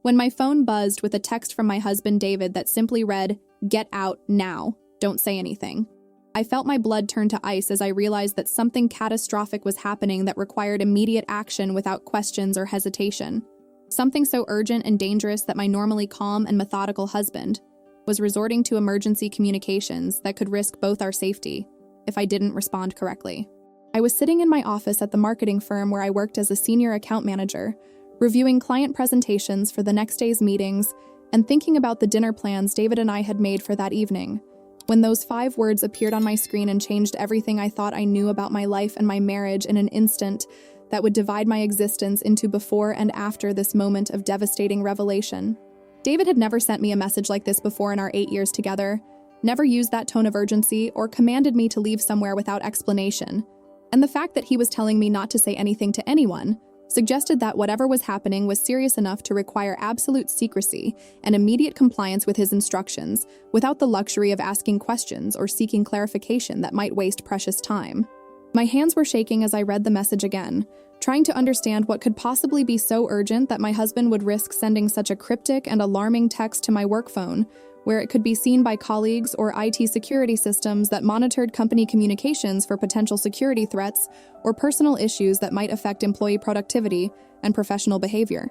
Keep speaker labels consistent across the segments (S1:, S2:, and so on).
S1: when my phone buzzed with a text from my husband David that simply read, "Get out now, don't say anything." I felt my blood turn to ice as I realized that something catastrophic was happening that required immediate action without questions or hesitation. Something so urgent and dangerous that my normally calm and methodical husband was resorting to emergency communications that could risk both our safety if I didn't respond correctly. I was sitting in my office at the marketing firm where I worked as a senior account manager, reviewing client presentations for the next day's meetings and thinking about the dinner plans David and I had made for that evening, when those 5 words appeared on my screen and changed everything I thought I knew about my life and my marriage in an instant that would divide my existence into before and after this moment of devastating revelation. David had never sent me a message like this before in our 8 years together, never used that tone of urgency, or commanded me to leave somewhere without explanation. And the fact that he was telling me not to say anything to anyone suggested that whatever was happening was serious enough to require absolute secrecy and immediate compliance with his instructions, without the luxury of asking questions or seeking clarification that might waste precious time. My hands were shaking as I read the message again, trying to understand what could possibly be so urgent that my husband would risk sending such a cryptic and alarming text to my work phone, where it could be seen by colleagues or IT security systems that monitored company communications for potential security threats or personal issues that might affect employee productivity and professional behavior.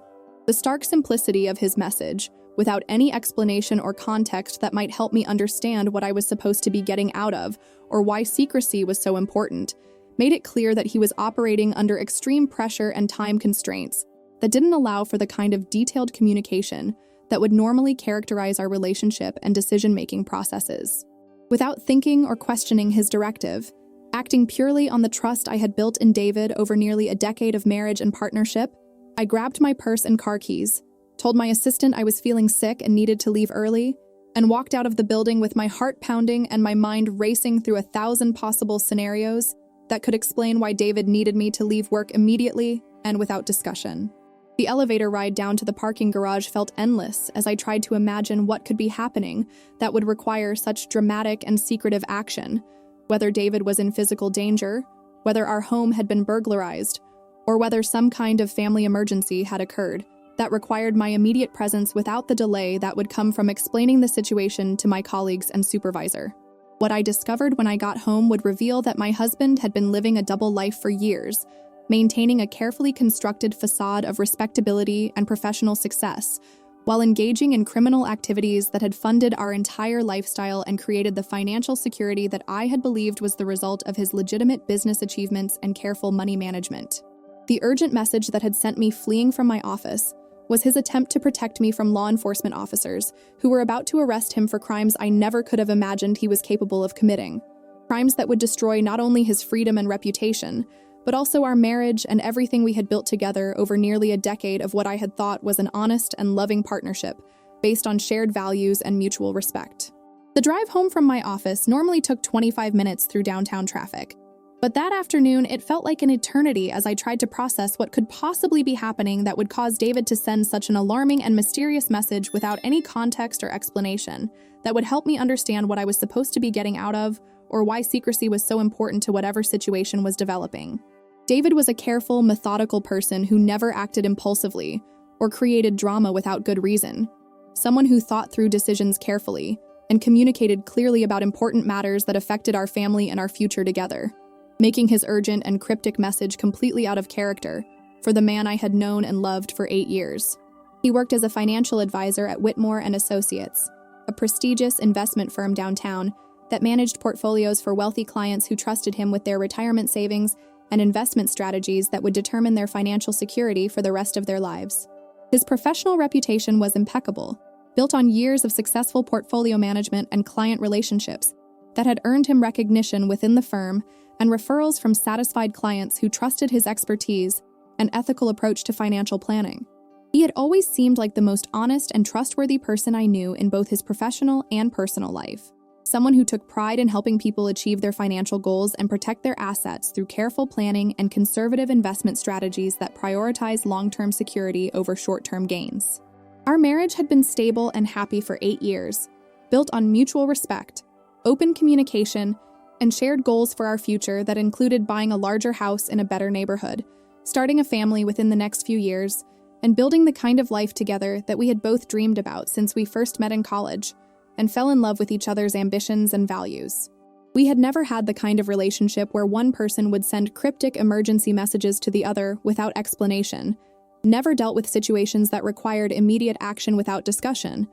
S1: The stark simplicity of his message, without any explanation or context that might help me understand what I was supposed to be getting out of or why secrecy was so important, made it clear that he was operating under extreme pressure and time constraints that didn't allow for the kind of detailed communication that would normally characterize our relationship and decision-making processes. Without thinking or questioning his directive, acting purely on the trust I had built in David over nearly a decade of marriage and partnership, I grabbed my purse and car keys, told my assistant I was feeling sick and needed to leave early, and walked out of the building with my heart pounding and my mind racing through 1,000 possible scenarios that could explain why David needed me to leave work immediately and without discussion. The elevator ride down to the parking garage felt endless as I tried to imagine what could be happening that would require such dramatic and secretive action, whether David was in physical danger, whether our home had been burglarized, or whether some kind of family emergency had occurred that required my immediate presence without the delay that would come from explaining the situation to my colleagues and supervisor. What I discovered when I got home would reveal that my husband had been living a double life for years, maintaining a carefully constructed facade of respectability and professional success, while engaging in criminal activities that had funded our entire lifestyle and created the financial security that I had believed was the result of his legitimate business achievements and careful money management. The urgent message that had sent me fleeing from my office was his attempt to protect me from law enforcement officers who were about to arrest him for crimes I never could have imagined he was capable of committing. Crimes that would destroy not only his freedom and reputation, but also our marriage and everything we had built together over nearly a decade of what I had thought was an honest and loving partnership based on shared values and mutual respect. The drive home from my office normally took 25 minutes through downtown traffic, but that afternoon it felt like an eternity as I tried to process what could possibly be happening that would cause David to send such an alarming and mysterious message without any context or explanation that would help me understand what I was supposed to be getting out of or why secrecy was so important to whatever situation was developing. David was a careful, methodical person who never acted impulsively or created drama without good reason. Someone who thought through decisions carefully and communicated clearly about important matters that affected our family and our future together, making his urgent and cryptic message completely out of character for the man I had known and loved for 8 years. He worked as a financial advisor at Whitmore and Associates, a prestigious investment firm downtown that managed portfolios for wealthy clients who trusted him with their retirement savings and investment strategies that would determine their financial security for the rest of their lives. His professional reputation was impeccable, built on years of successful portfolio management and client relationships that had earned him recognition within the firm and referrals from satisfied clients who trusted his expertise and ethical approach to financial planning. He had always seemed like the most honest and trustworthy person I knew in both his professional and personal life. Someone who took pride in helping people achieve their financial goals and protect their assets through careful planning and conservative investment strategies that prioritize long-term security over short-term gains. Our marriage had been stable and happy for 8 years, built on mutual respect, open communication, and shared goals for our future that included buying a larger house in a better neighborhood, starting a family within the next few years, and building the kind of life together that we had both dreamed about since we first met in college and fell in love with each other's ambitions and values. We had never had the kind of relationship where one person would send cryptic emergency messages to the other without explanation, never dealt with situations that required immediate action without discussion,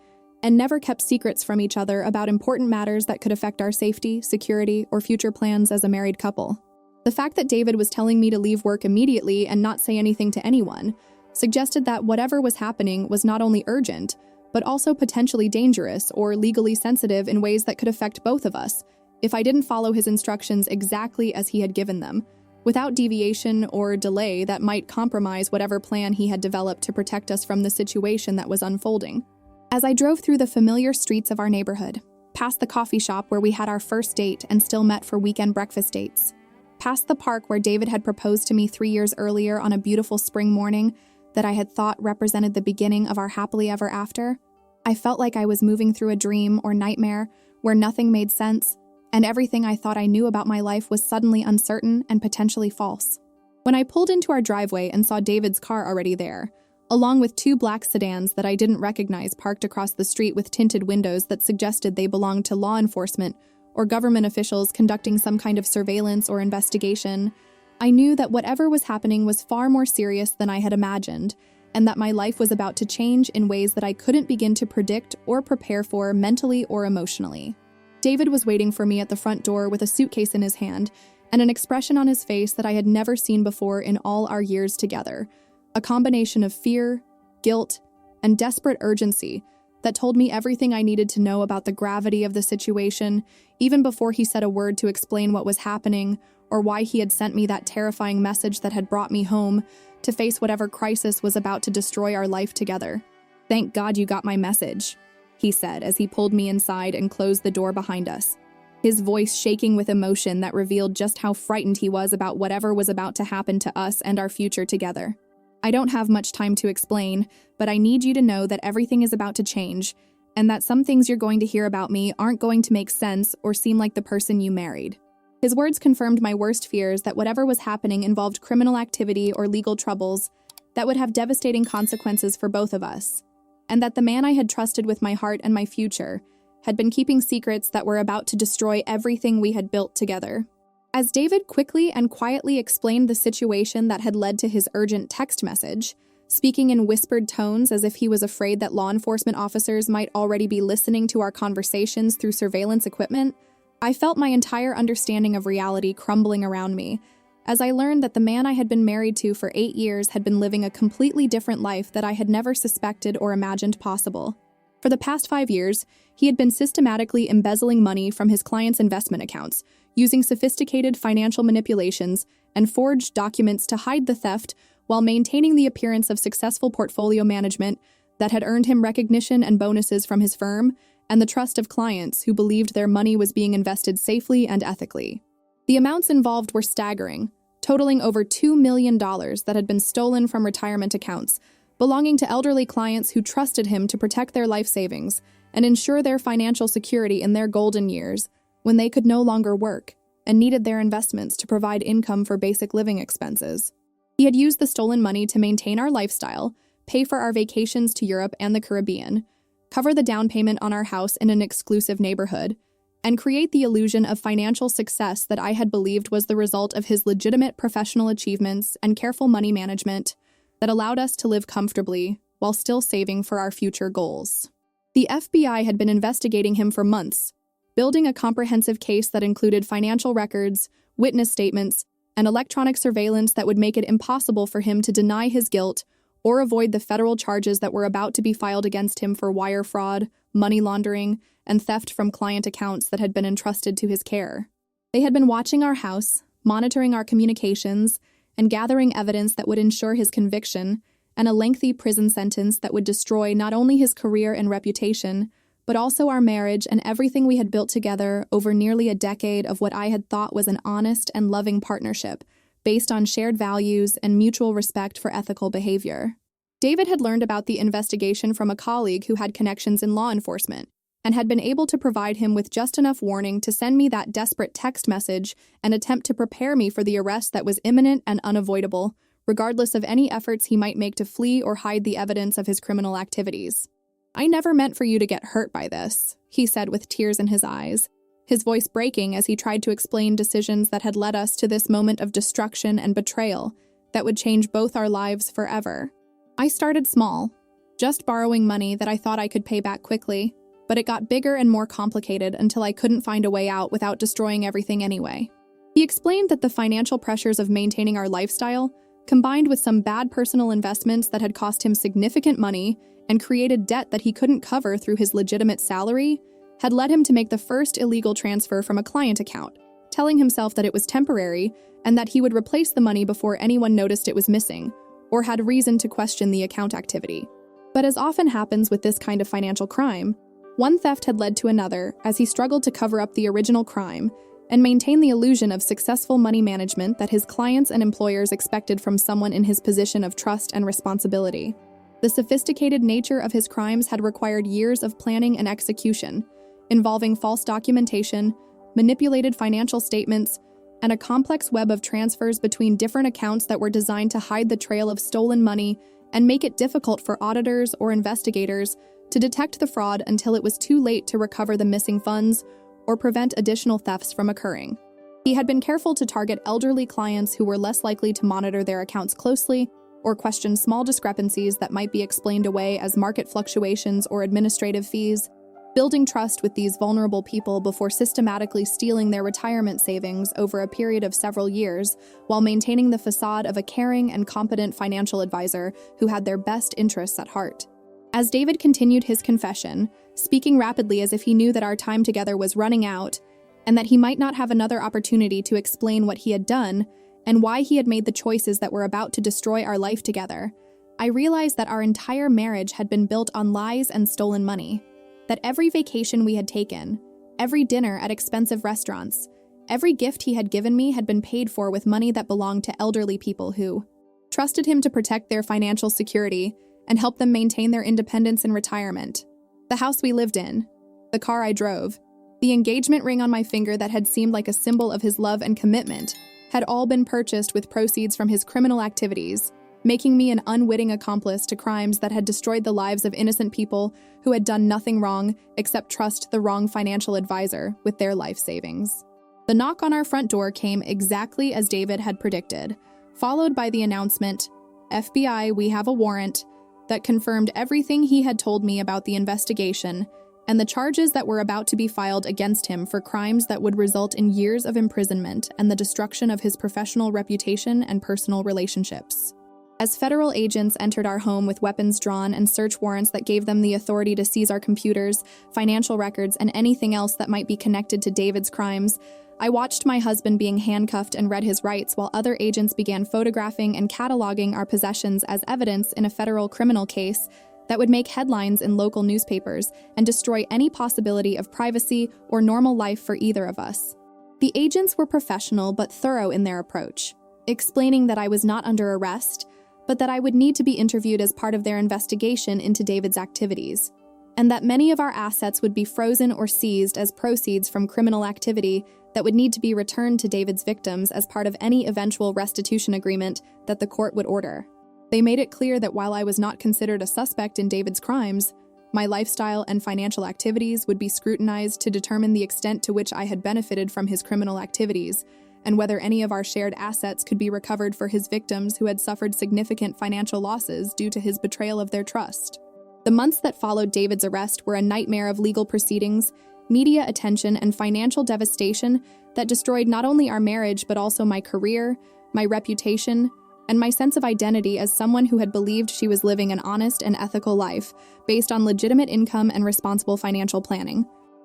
S1: and never kept secrets from each other about important matters that could affect our safety, security, or future plans as a married couple. The fact that David was telling me to leave work immediately and not say anything to anyone suggested that whatever was happening was not only urgent, but also potentially dangerous or legally sensitive in ways that could affect both of us if I didn't follow his instructions exactly as he had given them, without deviation or delay that might compromise whatever plan he had developed to protect us from the situation that was unfolding. As I drove through the familiar streets of our neighborhood, past the coffee shop where we had our first date and still met for weekend breakfast dates, past the park where David had proposed to me 3 years earlier on a beautiful spring morning that I had thought represented the beginning of our happily ever after, I felt like I was moving through a dream or nightmare where nothing made sense, and everything I thought I knew about my life was suddenly uncertain and potentially false. When I pulled into our driveway and saw David's car already there, along with 2 black sedans that I didn't recognize parked across the street with tinted windows that suggested they belonged to law enforcement or government officials conducting some kind of surveillance or investigation, I knew that whatever was happening was far more serious than I had imagined, and that my life was about to change in ways that I couldn't begin to predict or prepare for mentally or emotionally. David was waiting for me at the front door with a suitcase in his hand and an expression on his face that I had never seen before in all our years together, a combination of fear, guilt, and desperate urgency that told me everything I needed to know about the gravity of the situation, even before he said a word to explain what was happening or why he had sent me that terrifying message that had brought me home to face whatever crisis was about to destroy our life together. "Thank God you got my message," he said as he pulled me inside and closed the door behind us, his voice shaking with emotion that revealed just how frightened he was about whatever was about to happen to us and our future together. "I don't have much time to explain, but I need you to know that everything is about to change, and that some things you're going to hear about me aren't going to make sense or seem like the person you married." His words confirmed my worst fears that whatever was happening involved criminal activity or legal troubles that would have devastating consequences for both of us, and that the man I had trusted with my heart and my future had been keeping secrets that were about to destroy everything we had built together. As David quickly and quietly explained the situation that had led to his urgent text message, speaking in whispered tones as if he was afraid that law enforcement officers might already be listening to our conversations through surveillance equipment, I felt my entire understanding of reality crumbling around me, as I learned that the man I had been married to for 8 years had been living a completely different life that I had never suspected or imagined possible. For the past 5 years, he had been systematically embezzling money from his clients' investment accounts, using sophisticated financial manipulations and forged documents to hide the theft while maintaining the appearance of successful portfolio management that had earned him recognition and bonuses from his firm and the trust of clients who believed their money was being invested safely and ethically. The amounts involved were staggering, totaling over $2 million that had been stolen from retirement accounts, belonging to elderly clients who trusted him to protect their life savings and ensure their financial security in their golden years when they could no longer work and needed their investments to provide income for basic living expenses. He had used the stolen money to maintain our lifestyle, pay for our vacations to Europe and the Caribbean, cover the down payment on our house in an exclusive neighborhood, and create the illusion of financial success that I had believed was the result of his legitimate professional achievements and careful money management that allowed us to live comfortably while still saving for our future goals. The FBI had been investigating him for months, building a comprehensive case that included financial records, witness statements, and electronic surveillance that would make it impossible for him to deny his guilt or avoid the federal charges that were about to be filed against him for wire fraud, money laundering, and theft from client accounts that had been entrusted to his care. They had been watching our house, monitoring our communications, and gathering evidence that would ensure his conviction and a lengthy prison sentence that would destroy not only his career and reputation, but also our marriage and everything we had built together over nearly a decade of what I had thought was an honest and loving partnership, based on shared values and mutual respect for ethical behavior. David had learned about the investigation from a colleague who had connections in law enforcement, and had been able to provide him with just enough warning to send me that desperate text message and attempt to prepare me for the arrest that was imminent and unavoidable, regardless of any efforts he might make to flee or hide the evidence of his criminal activities. "I never meant for you to get hurt by this," he said with tears in his eyes, his voice breaking as he tried to explain decisions that had led us to this moment of destruction and betrayal that would change both our lives forever. "I started small, just borrowing money that I thought I could pay back quickly, but it got bigger and more complicated until I couldn't find a way out without destroying everything anyway." He explained that the financial pressures of maintaining our lifestyle, combined with some bad personal investments that had cost him significant money and created debt that he couldn't cover through his legitimate salary, had led him to make the first illegal transfer from a client account, telling himself that it was temporary and that he would replace the money before anyone noticed it was missing or had reason to question the account activity. But as often happens with this kind of financial crime, one theft had led to another as he struggled to cover up the original crime and maintain the illusion of successful money management that his clients and employers expected from someone in his position of trust and responsibility. The sophisticated nature of his crimes had required years of planning and execution, involving false documentation, manipulated financial statements, and a complex web of transfers between different accounts that were designed to hide the trail of stolen money and make it difficult for auditors or investigators to detect the fraud until it was too late to recover the missing funds or prevent additional thefts from occurring. He had been careful to target elderly clients who were less likely to monitor their accounts closely or question small discrepancies that might be explained away as market fluctuations or administrative fees, building trust with these vulnerable people before systematically stealing their retirement savings over a period of several years while maintaining the facade of a caring and competent financial advisor who had their best interests at heart. As David continued his confession, speaking rapidly as if he knew that our time together was running out and that he might not have another opportunity to explain what he had done and why he had made the choices that were about to destroy our life together, I realized that our entire marriage had been built on lies and stolen money, that every vacation we had taken, every dinner at expensive restaurants, every gift he had given me had been paid for with money that belonged to elderly people who trusted him to protect their financial security and help them maintain their independence in retirement. The house we lived in, the car I drove, the engagement ring on my finger that had seemed like a symbol of his love and commitment had all been purchased with proceeds from his criminal activities, making me an unwitting accomplice to crimes that had destroyed the lives of innocent people who had done nothing wrong except trust the wrong financial advisor with their life savings. The knock on our front door came exactly as David had predicted, followed by the announcement, "FBI, we have a warrant," that confirmed everything he had told me about the investigation and the charges that were about to be filed against him for crimes that would result in years of imprisonment and the destruction of his professional reputation and personal relationships. As federal agents entered our home with weapons drawn and search warrants that gave them the authority to seize our computers, financial records, and anything else that might be connected to David's crimes, I watched my husband being handcuffed and read his rights while other agents began photographing and cataloging our possessions as evidence in a federal criminal case that would make headlines in local newspapers and destroy any possibility of privacy or normal life for either of us. The agents were professional but thorough in their approach, explaining that I was not under arrest, but that I would need to be interviewed as part of their investigation into David's activities, and that many of our assets would be frozen or seized as proceeds from criminal activity that would need to be returned to David's victims as part of any eventual restitution agreement that the court would order. They made it clear that while I was not considered a suspect in David's crimes, my lifestyle and financial activities would be scrutinized to determine the extent to which I had benefited from his criminal activities, and whether any of our shared assets could be recovered for his victims who had suffered significant financial losses due to his betrayal of their trust. The months that followed David's arrest were a nightmare of legal proceedings, media attention, and financial devastation that destroyed not only our marriage but also my career, my reputation, and my sense of identity as someone who had believed she was living an honest and ethical life based on legitimate income and responsible financial planning.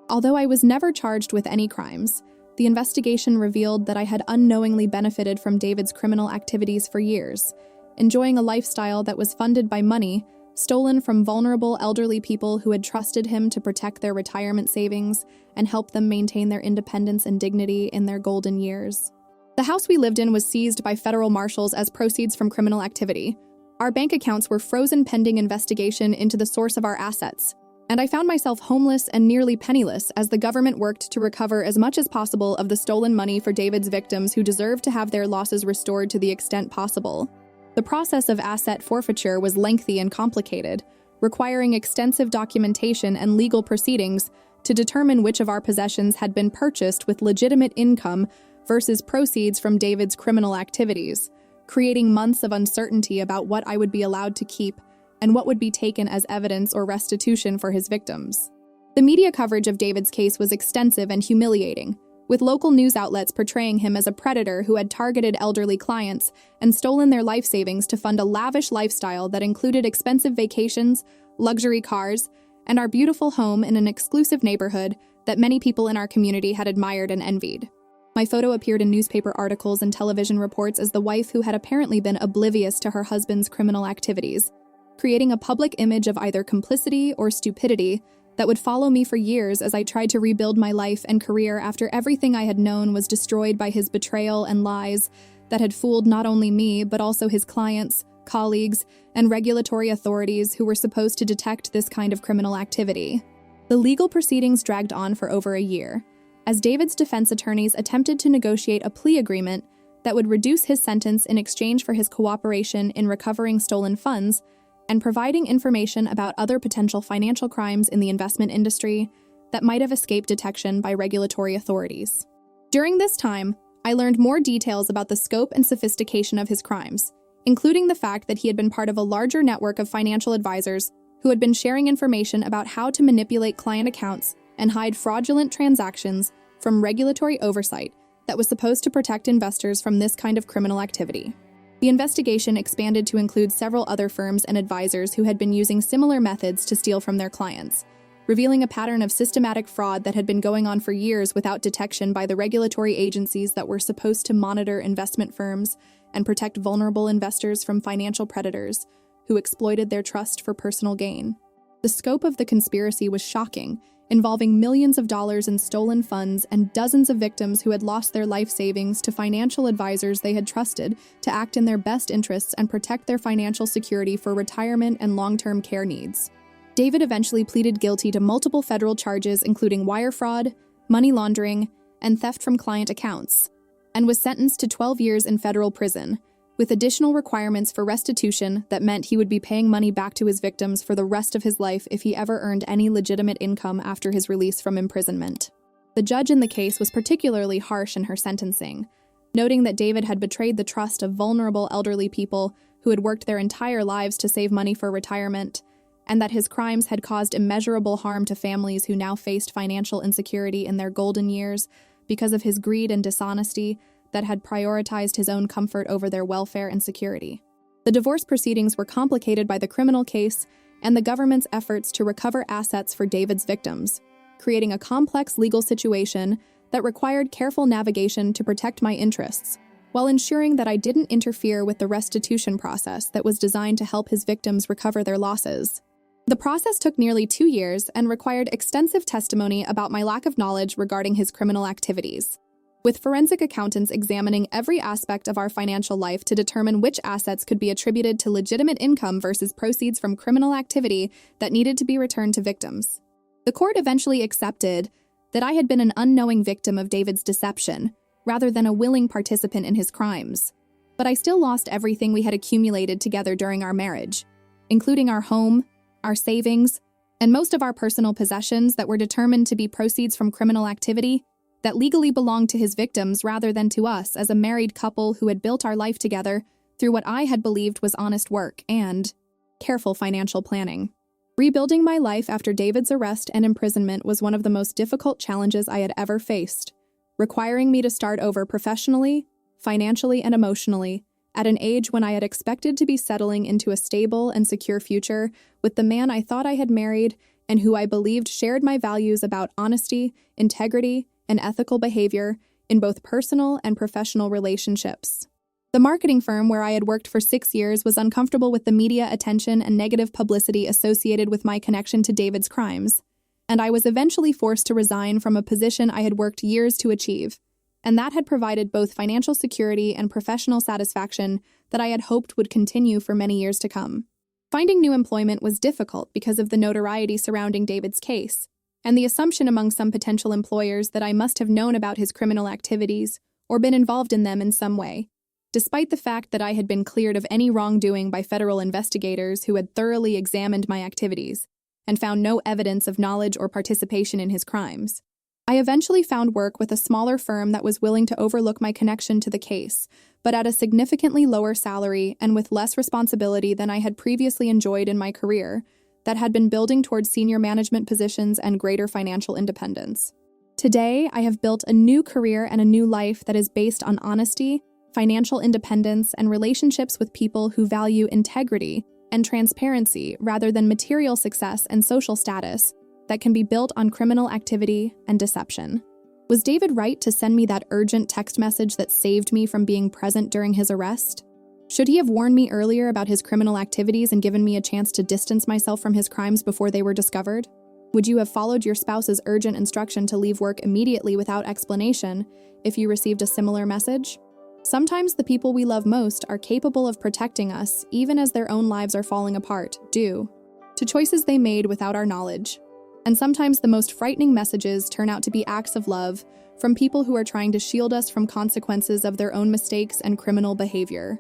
S1: Although I was never charged with any crimes, the investigation revealed that I had unknowingly benefited from David's criminal activities for years, enjoying a lifestyle that was funded by money stolen from vulnerable elderly people who had trusted him to protect their retirement savings and help them maintain their independence and dignity in their golden years. The house we lived in was seized by federal marshals as proceeds from criminal activity. Our bank accounts were frozen pending investigation into the source of our assets, and I found myself homeless and nearly penniless as the government worked to recover as much as possible of the stolen money for David's victims who deserved to have their losses restored to the extent possible. The process of asset forfeiture was lengthy and complicated, requiring extensive documentation and legal proceedings to determine which of our possessions had been purchased with legitimate income versus proceeds from David's criminal activities, creating months of uncertainty about what I would be allowed to keep and what would be taken as evidence or restitution for his victims. The media coverage of David's case was extensive and humiliating, with local news outlets portraying him as a predator who had targeted elderly clients and stolen their life savings to fund a lavish lifestyle that included expensive vacations, luxury cars, and our beautiful home in an exclusive neighborhood that many people in our community had admired and envied. My photo appeared in newspaper articles and television reports as the wife who had apparently been oblivious to her husband's criminal activities, creating a public image of either complicity or stupidity that would follow me for years as I tried to rebuild my life and career after everything I had known was destroyed by his betrayal and lies that had fooled not only me, but also his clients, colleagues, and regulatory authorities who were supposed to detect this kind of criminal activity. The legal proceedings dragged on for over a year, as David's defense attorneys attempted to negotiate a plea agreement that would reduce his sentence in exchange for his cooperation in recovering stolen funds and providing information about other potential financial crimes in the investment industry that might have escaped detection by regulatory authorities. During this time, I learned more details about the scope and sophistication of his crimes, including the fact that he had been part of a larger network of financial advisors who had been sharing information about how to manipulate client accounts and hide fraudulent transactions from regulatory oversight that was supposed to protect investors from this kind of criminal activity. The investigation expanded to include several other firms and advisors who had been using similar methods to steal from their clients, revealing a pattern of systematic fraud that had been going on for years without detection by the regulatory agencies that were supposed to monitor investment firms and protect vulnerable investors from financial predators who exploited their trust for personal gain. The scope of the conspiracy was shocking, involving millions of dollars in stolen funds and dozens of victims who had lost their life savings to financial advisors they had trusted to act in their best interests and protect their financial security for retirement and long-term care needs. David eventually pleaded guilty to multiple federal charges including wire fraud, money laundering, and theft from client accounts, and was sentenced to 12 years in federal prison, with additional requirements for restitution that meant he would be paying money back to his victims for the rest of his life if he ever earned any legitimate income after his release from imprisonment. The judge in the case was particularly harsh in her sentencing, noting that David had betrayed the trust of vulnerable elderly people who had worked their entire lives to save money for retirement, and that his crimes had caused immeasurable harm to families who now faced financial insecurity in their golden years because of his greed and dishonesty that had prioritized his own comfort over their welfare and security. The divorce proceedings were complicated by the criminal case and the government's efforts to recover assets for David's victims, creating a complex legal situation that required careful navigation to protect my interests, while ensuring that I didn't interfere with the restitution process that was designed to help his victims recover their losses. The process took nearly 2 years and required extensive testimony about my lack of knowledge regarding his criminal activities, with forensic accountants examining every aspect of our financial life to determine which assets could be attributed to legitimate income versus proceeds from criminal activity that needed to be returned to victims. The court eventually accepted that I had been an unknowing victim of David's deception, rather than a willing participant in his crimes. But I still lost everything we had accumulated together during our marriage, including our home, our savings, and most of our personal possessions that were determined to be proceeds from criminal activity that legally belonged to his victims rather than to us as a married couple who had built our life together through what I had believed was honest work and careful financial planning. Rebuilding my life after David's arrest and imprisonment was one of the most difficult challenges I had ever faced, requiring me to start over professionally, financially, and emotionally at an age when I had expected to be settling into a stable and secure future with the man I thought I had married and who I believed shared my values about honesty, integrity, and ethical behavior in both personal and professional relationships. The marketing firm where I had worked for 6 years was uncomfortable with the media attention and negative publicity associated with my connection to David's crimes, and I was eventually forced to resign from a position I had worked years to achieve, and that had provided both financial security and professional satisfaction that I had hoped would continue for many years to come. Finding new employment was difficult because of the notoriety surrounding David's case, and the assumption among some potential employers that I must have known about his criminal activities or been involved in them in some way. Despite the fact that I had been cleared of any wrongdoing by federal investigators who had thoroughly examined my activities and found no evidence of knowledge or participation in his crimes. I eventually found work with a smaller firm that was willing to overlook my connection to the case, but at a significantly lower salary and with less responsibility than I had previously enjoyed in my career, that had been building towards senior management positions and greater financial independence. Today, I have built a new career and a new life that is based on honesty, financial independence, and relationships with people who value integrity and transparency rather than material success and social status that can be built on criminal activity and deception. Was David right to send me that urgent text message that saved me from being present during his arrest? Should he have warned me earlier about his criminal activities and given me a chance to distance myself from his crimes before they were discovered? Would you have followed your spouse's urgent instruction to leave work immediately without explanation if you received a similar message? Sometimes the people we love most are capable of protecting us even as their own lives are falling apart, due to choices they made without our knowledge. And sometimes the most frightening messages turn out to be acts of love from people who are trying to shield us from consequences of their own mistakes and criminal behavior.